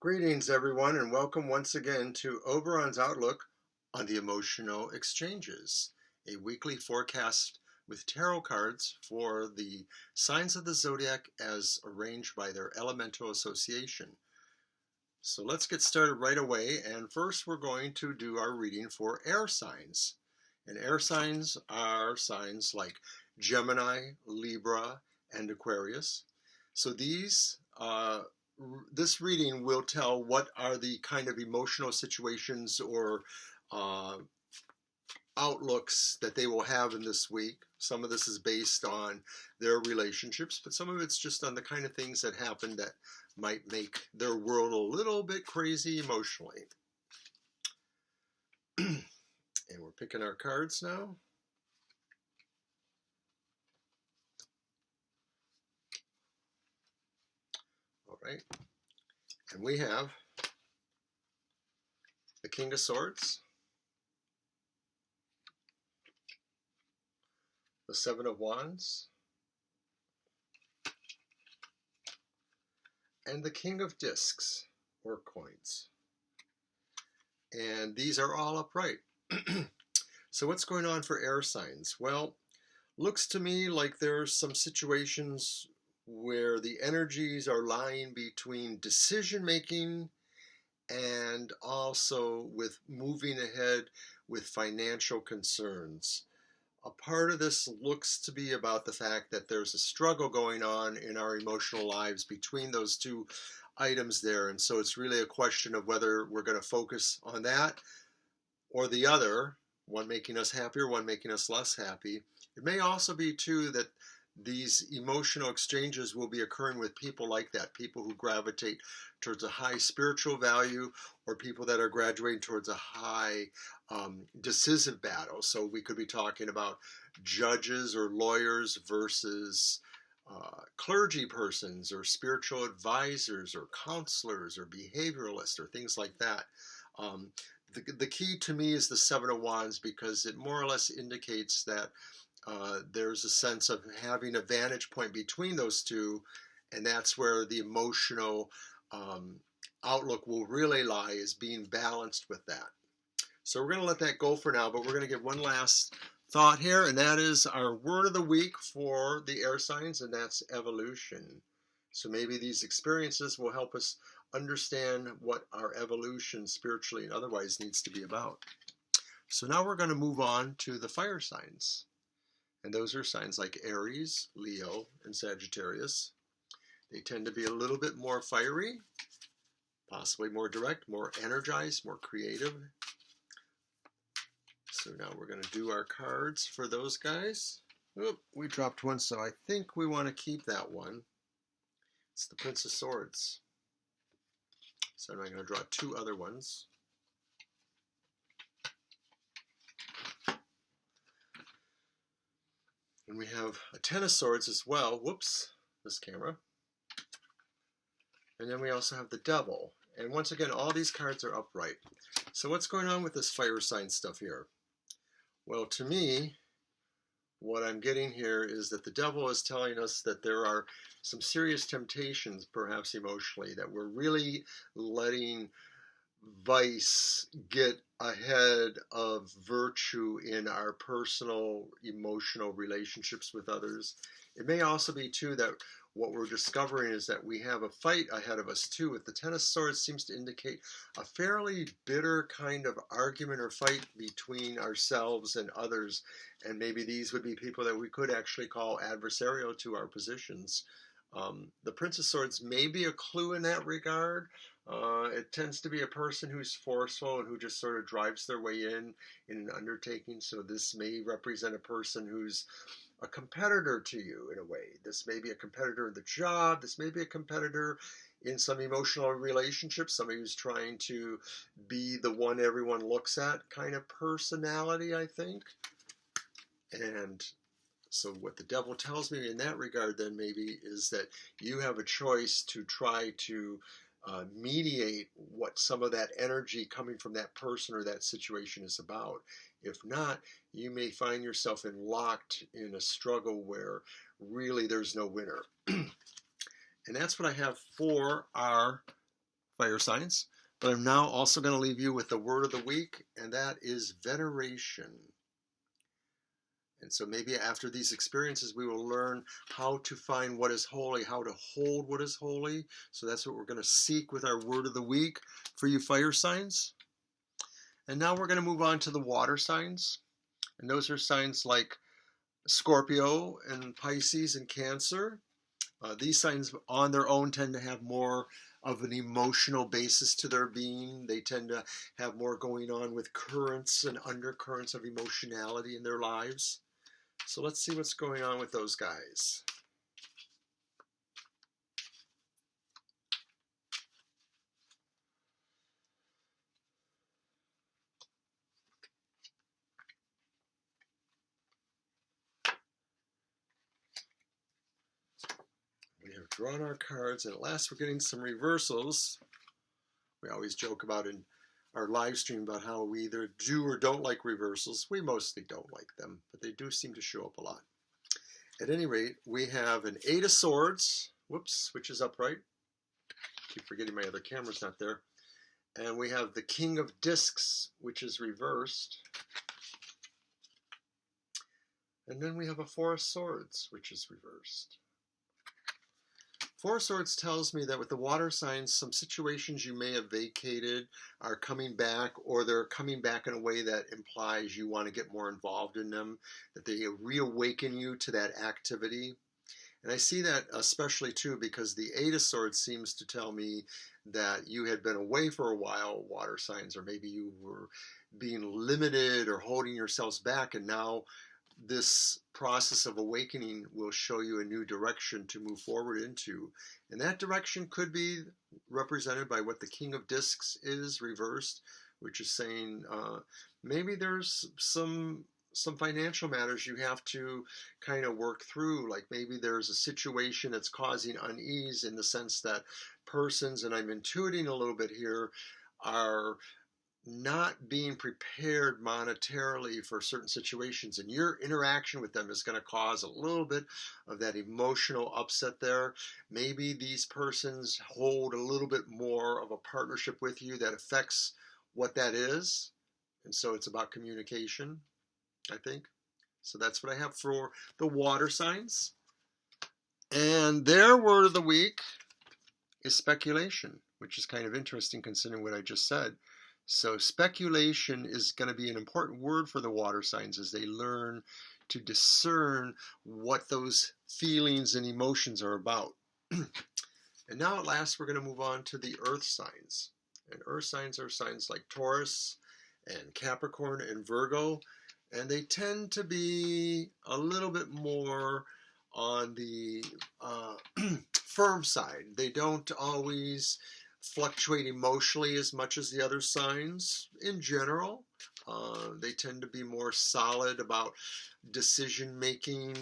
Greetings, everyone, and welcome once again to Oberon's Outlook on the Emotional Exchanges, a weekly forecast with tarot cards for the signs of the zodiac as arranged by their elemental association. So let's get started right away, and first we're going to do our reading for air signs. And air signs are signs like Gemini, Libra, and Aquarius. So this reading will tell what are the kind of emotional situations or outlooks that they will have in this week. Some of this is based on their relationships, but some of it's just on the kind of things that happen that might make their world a little bit crazy emotionally. And we're picking our cards now. All right. And we have the King of Swords, the Seven of Wands, and the King of Discs, or coins. And these are all upright. So what's going on for air signs? Well, looks to me like there's some situations where the energies are lying between decision making and also with moving ahead with financial concerns. A part of this looks to be about the fact that there's a struggle going on in our emotional lives between those two items there. And so it's really a question of whether we're going to focus on that or the other, one making us happier, one making us less happy. It may also be too that these emotional exchanges will be occurring with people like that, people who gravitate towards a high spiritual value or people that are graduating towards a high decisive battle. So we could be talking about judges or lawyers versus clergy persons or spiritual advisors or counselors or behavioralists or things like that. The key to me is the Seven of Wands because it more or less indicates that there's a sense of having a vantage point between those two, and that's where the emotional outlook will really lie, is being balanced with that. So we're going to let that go for now, but we're going to give one last thought here, and that is our word of the week for the air signs, and that's evolution. So maybe these experiences will help us understand what our evolution spiritually and otherwise needs to be about. So now we're going to move on to the fire signs. And those are signs like Aries, Leo, and Sagittarius. They tend to be a little bit more fiery, possibly more direct, more energized, more creative. So now we're going to do our cards for those guys. Oop, we dropped one, so I think we want to keep that one. It's the Prince of Swords. So I'm going to draw two other ones. And we have a Ten of Swords as well. Whoops, this camera. And then we also have the Devil. And once again, all these cards are upright. So what's going on with this fire sign stuff here? Well, to me, what I'm getting here is that the Devil is telling us that there are some serious temptations, perhaps emotionally, that we're really letting vice get ahead of virtue in our personal emotional relationships with others. It may also be too that what we're discovering is that we have a fight ahead of us too. With the Ten of Swords seems to indicate a fairly bitter kind of argument or fight between ourselves and others, and maybe these would be people that we could actually call adversarial to our positions. The Prince of Swords may be a clue in that regard. It tends to be a person who's forceful and who just sort of drives their way in an undertaking. So this may represent a person who's a competitor to you in a way. This may be a competitor in the job. This may be a competitor in some emotional relationship, somebody who's trying to be the one everyone looks at kind of personality, I think. And so what the Devil tells me in that regard then maybe is that you have a choice to try to mediate what some of that energy coming from that person or that situation is about. If not, you may find yourself locked in a struggle where really there's no winner. And that's what I have for our fire signs. But I'm now also going to leave you with the word of the week, and that is veneration. And so maybe after these experiences, we will learn how to find what is holy, how to hold what is holy. So that's what we're going to seek with our word of the week for you fire signs. And now we're going to move on to the water signs. And those are signs like Scorpio and Pisces and Cancer. These signs on their own tend to have more of an emotional basis to their being. They tend to have more going on with currents and undercurrents of emotionality in their lives. So let's see what's going on with those guys. We have drawn our cards, and at last we're getting some reversals. We always joke about in our live stream about how we either do or don't like reversals. We mostly don't like them, but they do seem to show up a lot. At any rate, we have an Eight of Swords, whoops, which is upright. Keep forgetting my other camera's not there. And we have the King of Discs, which is reversed. And then we have a Four of Swords, which is reversed. Four of Swords tells me that with the water signs, some situations you may have vacated are coming back, or they're coming back in a way that implies you want to get more involved in them, that they reawaken you to that activity. And I see that especially too because the Eight of Swords seems to tell me that you had been away for a while, water signs, or maybe you were being limited or holding yourselves back, and now this process of awakening will show you a new direction to move forward into. And that direction could be represented by what the King of Discs is reversed, which is saying maybe there's some financial matters you have to kind of work through. Like maybe there's a situation that's causing unease in the sense that persons, and I'm intuiting a little bit here, are not being prepared monetarily for certain situations, and your interaction with them is going to cause a little bit of that emotional upset there. Maybe these persons hold a little bit more of a partnership with you that affects what that is, and so it's about communication, I think. So that's what I have for the water signs. And their word of the week is speculation, which is kind of interesting considering what I just said. So speculation is going to be an important word for the water signs as they learn to discern what those feelings and emotions are about. And now at last we're going to move on to the earth signs. And earth signs are signs like Taurus and Capricorn and Virgo. And they tend to be a little bit more on the firm side. They don't always fluctuate emotionally as much as the other signs in general. They tend to be more solid about decision making,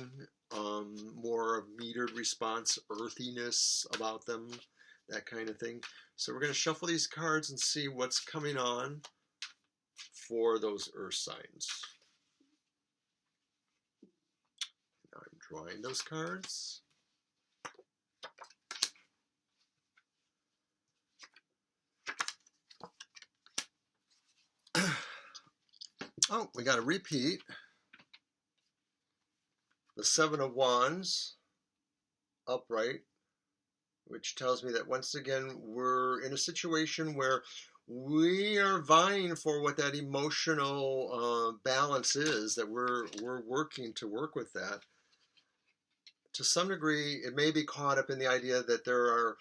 more of metered response, earthiness about them, that kind of thing. So we're going to shuffle these cards and see what's coming on for those earth signs. Now I'm drawing those cards. Oh, we got a repeat. The Seven of Wands, upright, which tells me that once again we're in a situation where we are vying for what that emotional balance is, that we're working to work with that. To some degree, it may be caught up in the idea that there are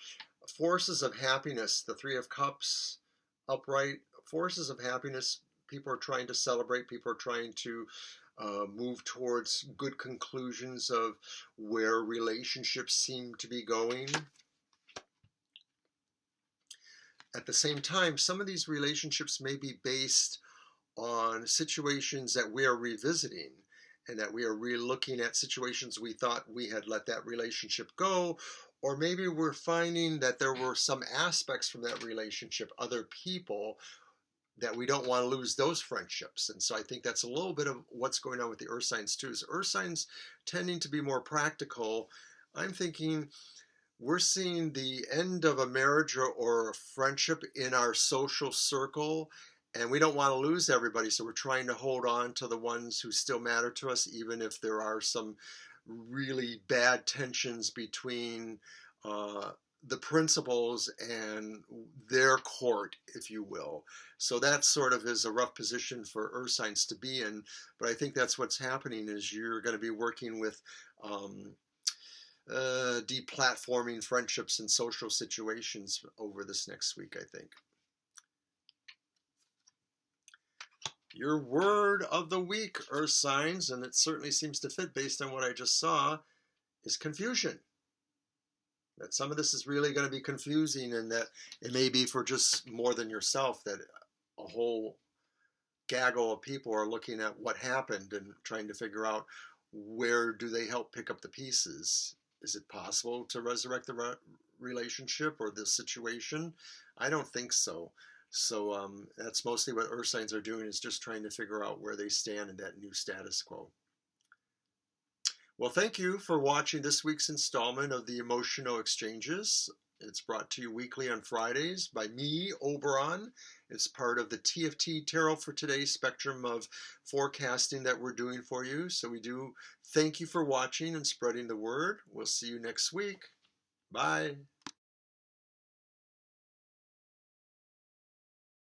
forces of happiness, the Three of Cups, upright, forces of happiness. People are trying to celebrate. People are trying to move towards good conclusions of where relationships seem to be going. At the same time, some of these relationships may be based on situations that we are revisiting, and that we are re-looking at situations we thought we had let that relationship go, or maybe we're finding that there were some aspects from that relationship, other people, that we don't want to lose those friendships. And so I think that's a little bit of what's going on with the earth signs too. Is earth signs tending to be more practical. I'm thinking we're seeing the end of a marriage or a friendship in our social circle, and we don't want to lose everybody, so we're trying to hold on to the ones who still matter to us, even if there are some really bad tensions between uh, the principals and their court, if you will. So that sort of is a rough position for earth signs to be in, but I think that's what's happening is you're going to be working with deplatforming friendships and social situations over this next week, I think. Your word of the week, earth signs, and it certainly seems to fit based on what I just saw, is confusion. That some of this is really going to be confusing, and that it may be for just more than yourself, that a whole gaggle of people are looking at what happened and trying to figure out where do they help pick up the pieces. Is it possible to resurrect the relationship or the situation? I don't think so. So that's mostly what earth signs are doing, is just trying to figure out where they stand in that new status quo. Well, thank you for watching this week's installment of the Emotional Exchanges. It's brought to you weekly on Fridays by me, Oberon. It's part of the TFT Tarot for Today spectrum of forecasting that we're doing for you. So we do thank you for watching and spreading the word. We'll see you next week. Bye.